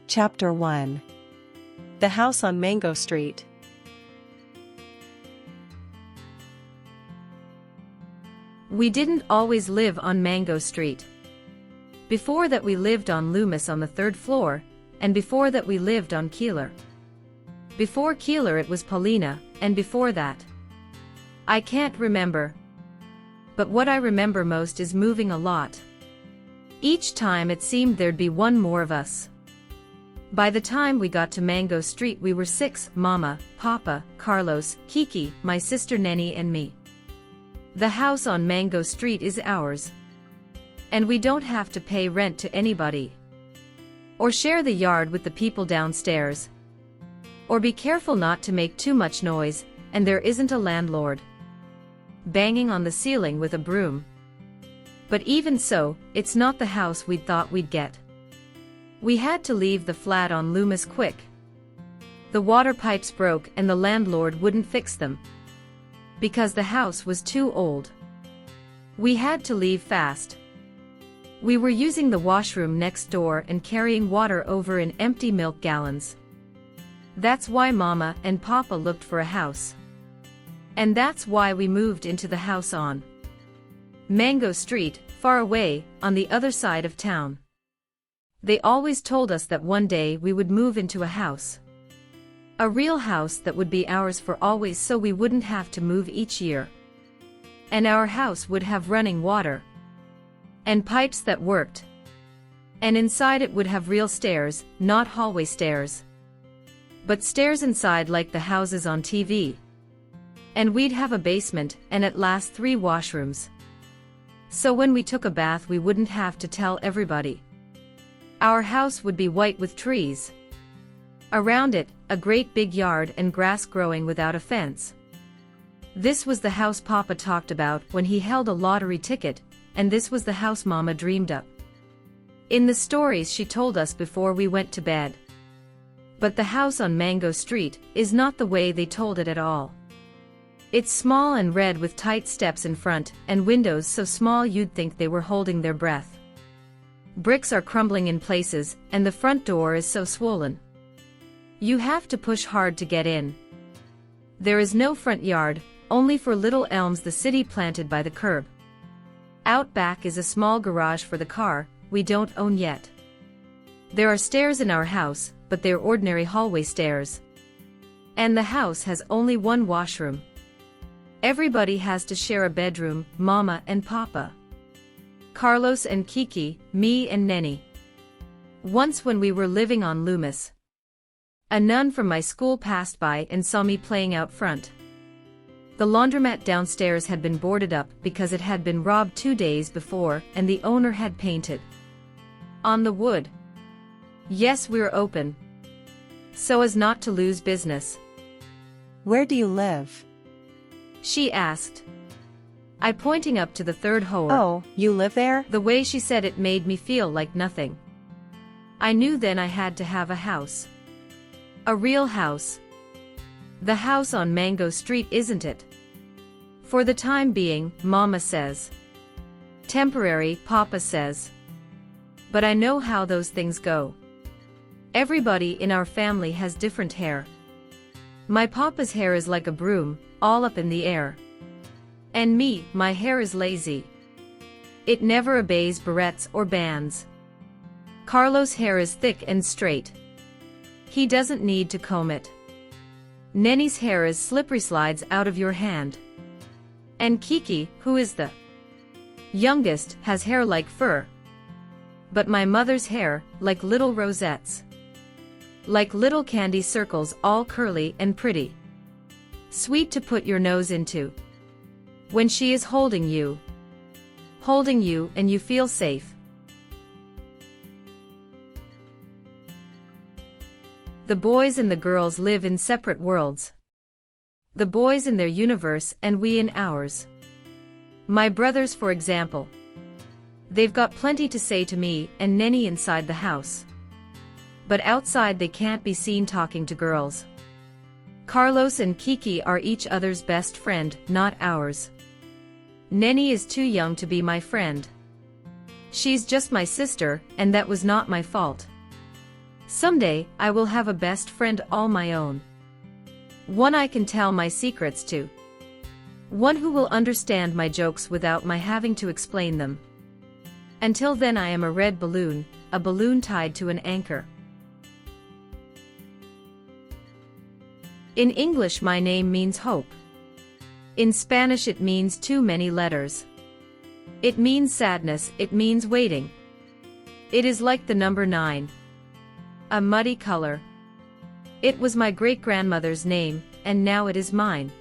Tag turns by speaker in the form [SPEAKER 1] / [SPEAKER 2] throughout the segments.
[SPEAKER 1] Chapter 1. The House on Mango Street.
[SPEAKER 2] We didn't always live on Mango Street. Before that we lived on Loomis on the 3rd floor, and before that we lived on Keeler. Before Keeler it was Paulina, and before that, I can't remember. But what I remember most is moving a lot. Each time it seemed there'd be one more of us. By the time we got to Mango Street we were 6, Mama, Papa, Carlos, Kiki, my sister Nenny and me. The house on Mango Street is ours. And we don't have to pay rent to anybody. Or share the yard with the people downstairs. Or be careful not to make too much noise, and there isn't a landlord banging on the ceiling with a broom. But even so, it's not the house we'd thought we'd get. We had to leave the flat on Loomis quick. The water pipes broke and the landlord wouldn't fix them. Because the house was too old. We had to leave fast. We were using the washroom next door and carrying water over in empty milk gallons. That's why Mama and Papa looked for a house. And that's why we moved into the house on Mango Street, far away, on the other side of town. They always told us that one day we would move into a house. A real house that would be ours for always so we wouldn't have to move each year. And our house would have running water. And pipes that worked. And inside it would have real stairs, not hallway stairs. But stairs inside like the houses on TV. And we'd have a basement and at last 3 washrooms. So when we took a bath we wouldn't have to tell everybody. Our house would be white with trees. Around it, a great big yard and grass growing without a fence. This was the house Papa talked about when he held a lottery ticket, and this was the house Mama dreamed up in the stories she told us before we went to bed. But the house on Mango Street is not the way they told it at all. It's small and red with tight steps in front and windows so small you'd think they were holding their breath. Bricks are crumbling in places, and the front door is so swollen. You have to push hard to get in. There is no front yard, only 4 little elms the city planted by the curb. Out back is a small garage for the car, we don't own yet. There are stairs in our house, but they're ordinary hallway stairs. And the house has only 1 washroom. Everybody has to share a bedroom, Mama and Papa. Carlos and Kiki, me and Nenny. Once when we were living on Loomis, a nun from my school passed by and saw me playing out front. The laundromat downstairs had been boarded up because it had been robbed 2 days before and the owner had painted on the wood. Yes, we're open. So as not to lose business.
[SPEAKER 1] Where do you live?
[SPEAKER 2] She asked. I pointing up to the 3rd hole.
[SPEAKER 1] Oh, you live there?
[SPEAKER 2] The way she said it made me feel like nothing. I knew then I had to have a house. A real house. The house on Mango Street isn't it? For the time being, Mama says. Temporary, Papa says. But I know how those things go. Everybody in our family has different hair. My Papa's hair is like a broom, all up in the air. And me, my hair is lazy. It never obeys barrettes or bands. Carlos' hair is thick and straight. He doesn't need to comb it. Nenny's hair is slippery, slides out of your hand. And Kiki, who is the youngest, has hair like fur. But my mother's hair, like little rosettes. Like little candy circles, all curly and pretty. Sweet to put your nose into. When she is holding you and you feel safe. The boys and the girls live in separate worlds. The boys in their universe and we in ours. My brothers, for example. They've got plenty to say to me and Nenny inside the house. But outside they can't be seen talking to girls. Carlos and Kiki are each other's best friend, not ours. Nenny is too young to be my friend. She's just my sister, and that was not my fault. Someday, I will have a best friend all my own. One I can tell my secrets to. One who will understand my jokes without my having to explain them. Until then I am a red balloon, a balloon tied to an anchor. In English my name means hope. In Spanish it means too many letters. It means sadness, it means waiting. It is like the number 9. A muddy color. It was my great-grandmother's name, and now it is mine.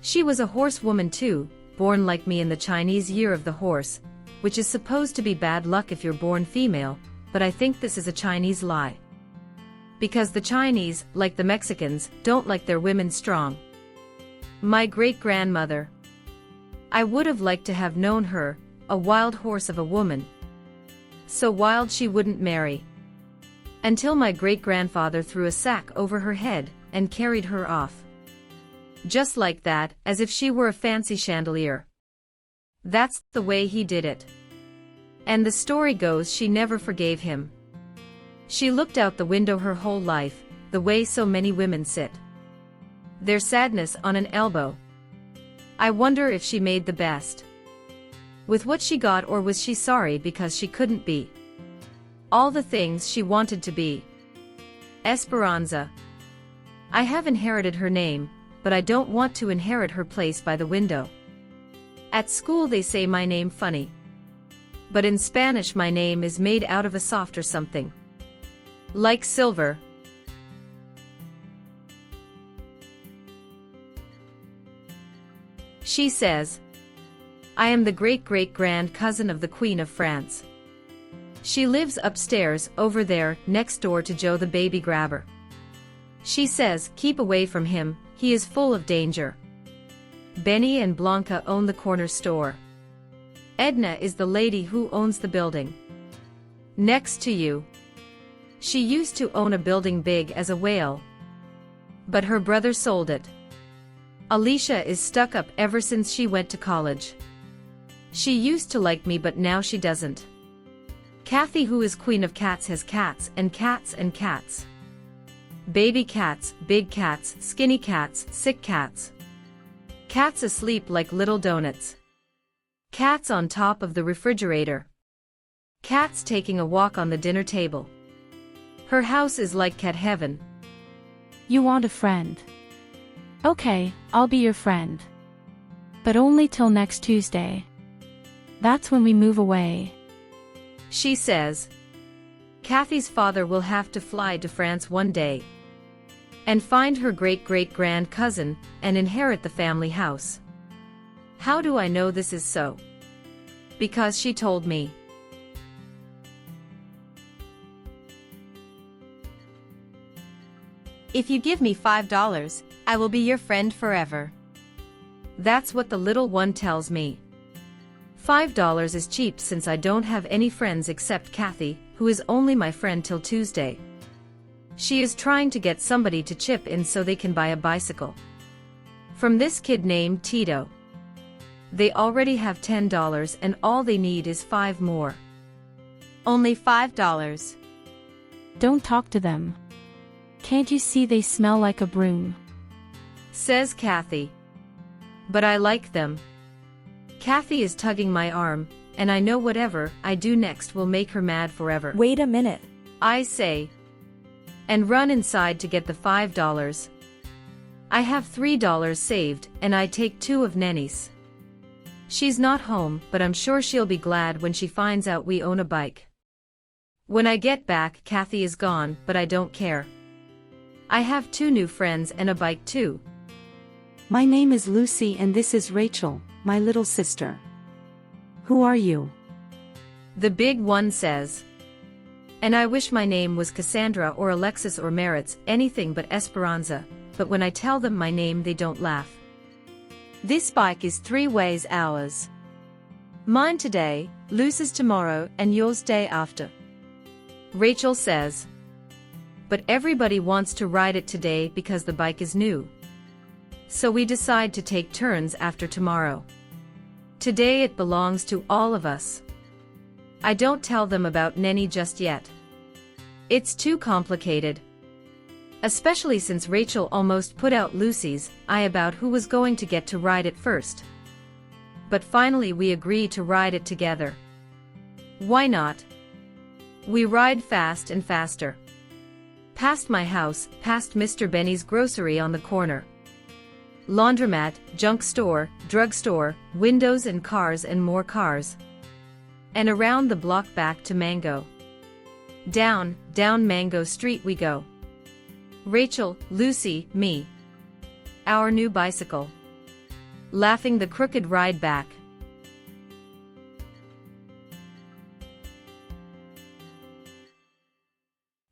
[SPEAKER 2] She was a horsewoman too, born like me in the Chinese year of the horse, which is supposed to be bad luck if you're born female, but I think this is a Chinese lie. Because the Chinese, like the Mexicans, don't like their women strong. My great-grandmother. I would have liked to have known her, a wild horse of a woman. So wild she wouldn't marry. Until my great-grandfather threw a sack over her head, and carried her off. Just like that, as if she were a fancy chandelier. That's the way he did it. And the story goes she never forgave him. She looked out the window her whole life, the way so many women sit. Their sadness on an elbow. I wonder if she made the best with what she got, or was she sorry because she couldn't be all the things she wanted to be. Esperanza. I have inherited her name, but I don't want to inherit her place by the window. At school they say my name funny. But in Spanish my name is made out of a softer something. Like silver. She says, I am the great-great-grand cousin of the Queen of France. She lives upstairs, over there, next door to Joe the baby grabber. She says, keep away from him, he is full of danger. Benny and Blanca own the corner store. Edna is the lady who owns the building next to you. She used to own a building big as a whale. But her brother sold it. Alicia is stuck up ever since she went to college. She used to like me, but now she doesn't. Kathy, who is queen of cats, has cats and cats and cats. Baby cats, big cats, skinny cats, sick cats. Cats asleep like little donuts. Cats on top of the refrigerator. Cats taking a walk on the dinner table. Her house is like cat heaven.
[SPEAKER 3] You want a friend? Okay, I'll be your friend. But only till next Tuesday. That's when we move away.
[SPEAKER 2] She says. Kathy's father will have to fly to France one day. And find her great-great-grand cousin, and inherit the family house. How do I know this is so? Because she told me.
[SPEAKER 1] If you give me $5, I will be your friend forever.
[SPEAKER 2] That's what the little one tells me. $5 is cheap since I don't have any friends except Kathy, who is only my friend till Tuesday. She is trying to get somebody to chip in so they can buy a bicycle. From this kid named Tito. They already have $10 and all they need is 5 more.
[SPEAKER 1] Only $5.
[SPEAKER 3] Don't talk to them. Can't you see they smell like a broom?
[SPEAKER 2] Says Kathy. But I like them. Kathy is tugging my arm, and I know whatever I do next will make her mad forever.
[SPEAKER 1] Wait a minute.
[SPEAKER 2] I say. And run inside to get the $5. I have $3 saved, and I take 2 of Nenny's. She's not home, but I'm sure she'll be glad when she finds out we own a bike. When I get back, Kathy is gone, but I don't care. I have 2 new friends and a bike too.
[SPEAKER 4] My name is Lucy and this is Rachel, my little sister. Who are you?
[SPEAKER 2] The big one says. And I wish my name was Cassandra or Alexis or Meritz, anything but Esperanza, but when I tell them my name they don't laugh.
[SPEAKER 1] This bike is 3 ways ours. Mine today, Lucy's tomorrow, and yours day after.
[SPEAKER 2] Rachel says. But everybody wants to ride it today because the bike is new. So we decide to take turns after tomorrow. Today it belongs to all of us. I don't tell them about Nenny just yet. It's too complicated. Especially since Rachel almost put out Lucy's eye about who was going to get to ride it first. But finally we agree to ride it together. Why not? We ride fast and faster. Past my house, past Mr. Benny's grocery on the corner. Laundromat, junk store, drugstore, windows and cars and more cars. And around the block back to Mango. Down Mango Street we go. Rachel, Lucy, me. Our new bicycle. Laughing the crooked ride back.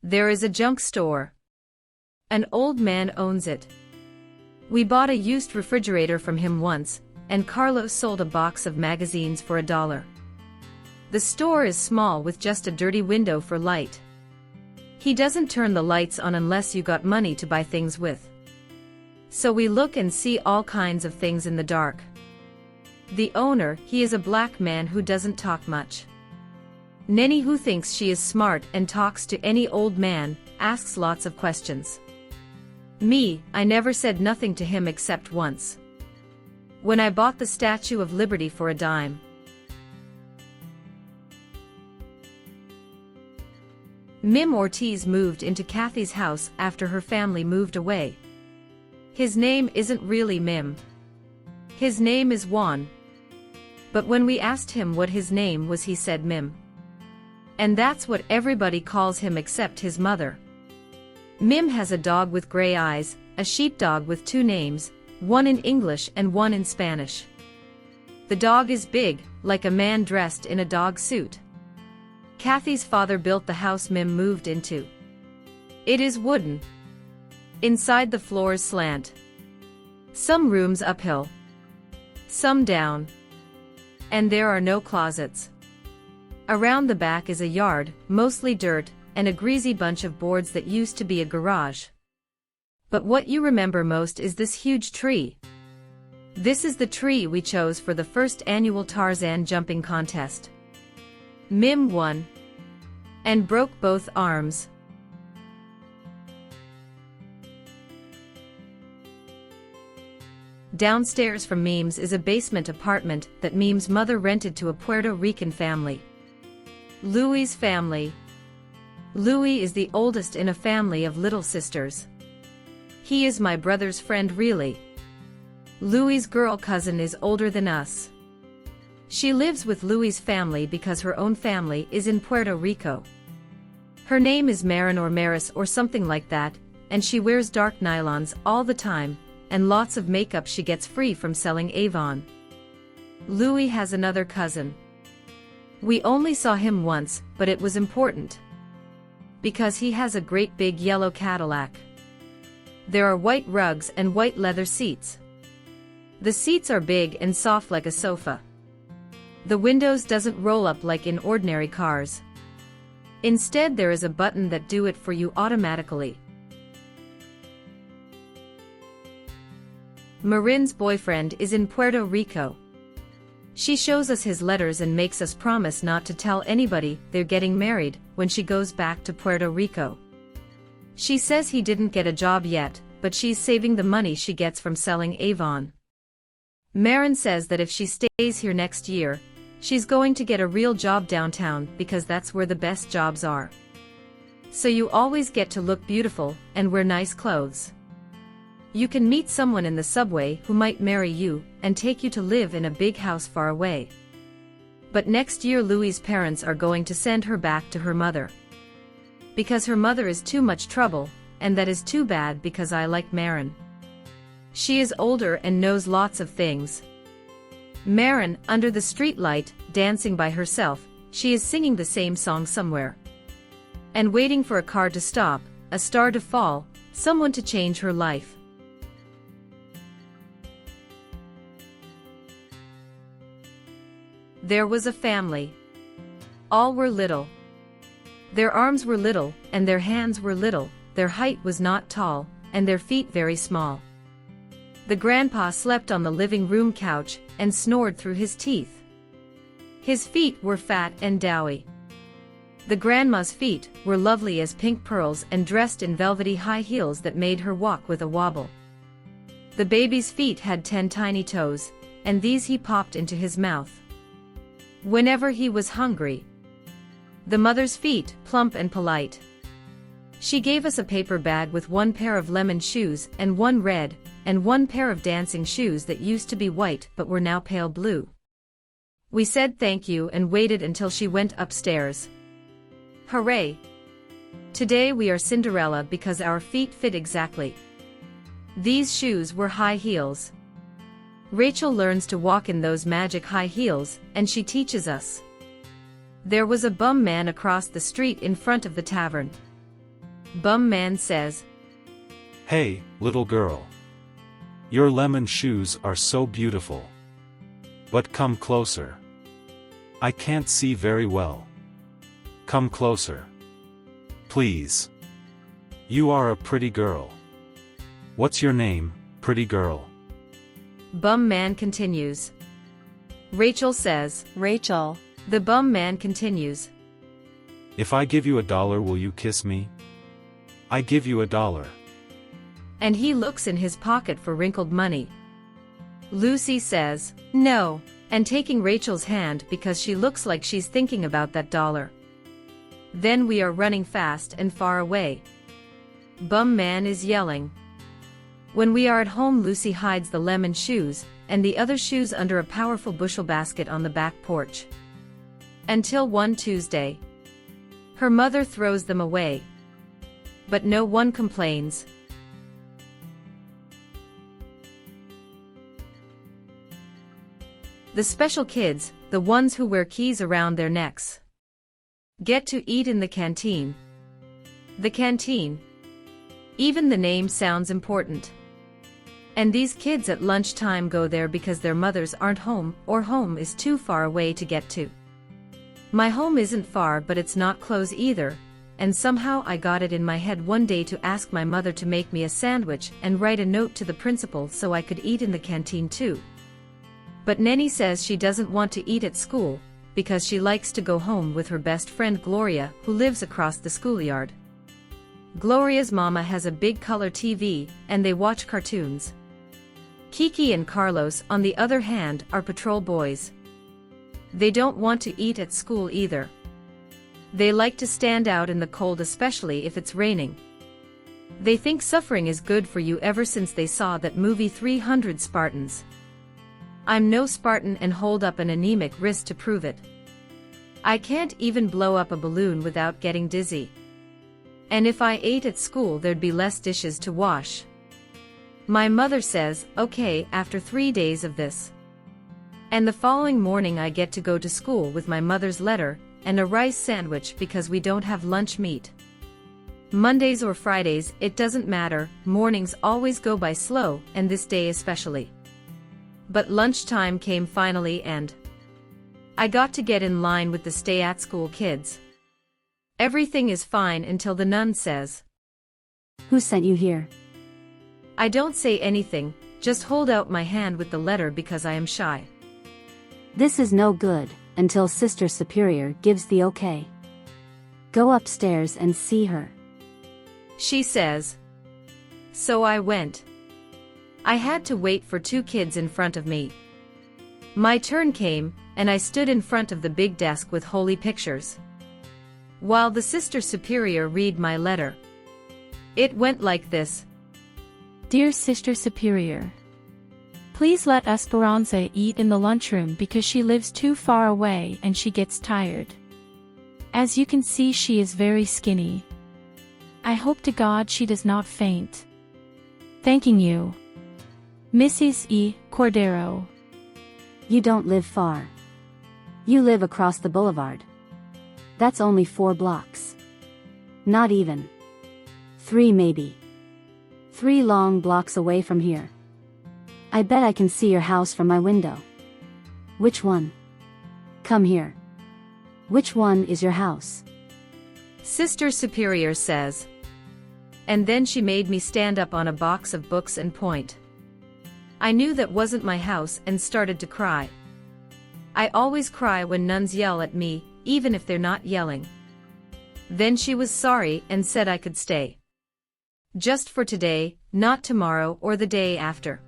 [SPEAKER 2] There is a junk store. An old man owns it. We bought a used refrigerator from him once, and Carlos sold a box of magazines for $1. The store is small with just a dirty window for light. He doesn't turn the lights on unless you got money to buy things with. So we look and see all kinds of things in the dark. The owner, he is a black man who doesn't talk much. Nenny, who thinks she is smart and talks to any old man, asks lots of questions. Me, I never said nothing to him except once. When I bought the Statue of Liberty for $10. Mim Ortiz moved into Kathy's house after her family moved away. His name isn't really Mim. His name is Juan. But when we asked him what his name was, he said Mim. And that's what everybody calls him except his mother. Mim has a dog with gray eyes, a sheepdog with 2 names, one in English and one in Spanish. The dog is big, like a man dressed in a dog suit. Kathy's father built the house Mim moved into. It is wooden. Inside the floors slant. Some rooms uphill. Some down. And there are no closets. Around the back is a yard, mostly dirt, and a greasy bunch of boards that used to be a garage. But what you remember most is this huge tree. This is the tree we chose for the first annual Tarzan jumping contest. Mim won. And broke both arms. Downstairs from Mim's is a basement apartment that Mim's mother rented to a Puerto Rican family. Louie's family. Louie is the oldest in a family of little sisters. He is my brother's friend really. Louie's girl cousin is older than us. She lives with Louie's family because her own family is in Puerto Rico. Her name is Marin or Maris or something like that, and she wears dark nylons all the time, and lots of makeup she gets free from selling Avon. Louie has another cousin. We only saw him once, but it was important. Because he has a great big yellow Cadillac. There are white rugs and white leather seats. The seats are big and soft like a sofa. The windows doesn't roll up like in ordinary cars. Instead there is a button that do it for you automatically. Marin's boyfriend is in Puerto Rico. She shows us his letters and makes us promise not to tell anybody they're getting married when she goes back to Puerto Rico. She says he didn't get a job yet, but she's saving the money she gets from selling Avon. Marin says that if she stays here next year, she's going to get a real job downtown because that's where the best jobs are. So you always get to look beautiful and wear nice clothes. You can meet someone in the subway who might marry you and take you to live in a big house far away. But next year Louie's parents are going to send her back to her mother. Because her mother is too much trouble, and that is too bad because I like Marin. She is older and knows lots of things. Marin, under the streetlight, dancing by herself, she is singing the same song somewhere. And waiting for a car to stop, a star to fall, someone to change her life. There was a family. All were little. Their arms were little, and their hands were little, their height was not tall, and their feet very small. The grandpa slept on the living room couch, and snored through his teeth. His feet were fat and doughy. The grandma's feet were lovely as pink pearls and dressed in velvety high heels that made her walk with a wobble. The baby's feet had 10 tiny toes, and these he popped into his mouth whenever he was hungry. The mother's feet, plump and polite. She gave us a paper bag with 1 pair of lemon shoes and 1 red, and 1 pair of dancing shoes that used to be white but were now pale blue. We said thank you and waited until she went upstairs. Hooray! Today we are Cinderella because our feet fit exactly. These shoes were high heels. Rachel learns to walk in those magic high heels, and she teaches us. There was a bum man across the street in front of the tavern. Bum man says,
[SPEAKER 5] "Hey, little girl. Your lemon shoes are so beautiful. But come closer. I can't see very well. Come closer. Please. You are a pretty girl. What's your name, pretty girl?"
[SPEAKER 2] Bum man continues. Rachel says,
[SPEAKER 1] Rachel.
[SPEAKER 2] The bum man continues.
[SPEAKER 5] "If I give you $1, will you kiss me? I give you $1.
[SPEAKER 2] And he looks in his pocket for wrinkled money. Lucy says, no, and taking Rachel's hand because she looks like she's thinking about that $1. Then we are running fast and far away. Bum man is yelling. When we are at home, Lucy hides the lemon shoes and the other shoes under a powerful bushel basket on the back porch. Until one Tuesday, her mother throws them away. But no one complains. The special kids, the ones who wear keys around their necks, get to eat in the canteen. The canteen. Even the name sounds important. And these kids at lunchtime go there because their mothers aren't home, or home is too far away to get to. My home isn't far, but it's not close either, and somehow I got it in my head one day to ask my mother to make me a sandwich and write a note to the principal so I could eat in the canteen too. But Nenny says she doesn't want to eat at school, because she likes to go home with her best friend Gloria, who lives across the schoolyard. Gloria's mama has a big color TV, and they watch cartoons. Kiki and Carlos, on the other hand, are patrol boys. They don't want to eat at school either. They like to stand out in the cold, especially if it's raining. They think suffering is good for you ever since they saw that movie 300 Spartans. I'm no Spartan and hold up an anemic wrist to prove it. I can't even blow up a balloon without getting dizzy. And if I ate at school, there'd be less dishes to wash. My mother says, okay, after 3 days of this. And the following morning I get to go to school with my mother's letter and a rice sandwich because we don't have lunch meat. Mondays or Fridays, it doesn't matter, mornings always go by slow, and this day especially. But lunchtime came finally, and I got to get in line with the stay-at-school kids. Everything is fine until the nun says,
[SPEAKER 4] Who sent you here?
[SPEAKER 2] I don't say anything, just hold out my hand with the letter because I am shy.
[SPEAKER 4] This is no good, until Sister Superior gives the okay. Go upstairs and see her.
[SPEAKER 2] She says. So I went. I had to wait for 2 kids in front of me. My turn came, and I stood in front of the big desk with holy pictures, while the Sister Superior read my letter. It went like this.
[SPEAKER 3] Dear Sister Superior, please let Esperanza eat in the lunchroom because she lives too far away and she gets tired. As you can see, she is very skinny. I hope to God she does not faint. Thanking you, Mrs. E. Cordero.
[SPEAKER 4] You don't live far. You live across the boulevard. That's only 4 blocks. Not even. 3 maybe. 3 long blocks away from here. I bet I can see your house from my window. Which one? Come here. Which one is your house?
[SPEAKER 2] Sister Superior says. And then she made me stand up on a box of books and point. I knew that wasn't my house and started to cry. I always cry when nuns yell at me, even if they're not yelling. Then she was sorry and said I could stay. Just for today, not tomorrow or the day after.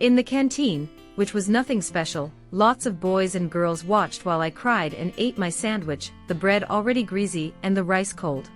[SPEAKER 2] In the canteen, which was nothing special, lots of boys and girls watched while I cried and ate my sandwich, the bread already greasy and the rice cold.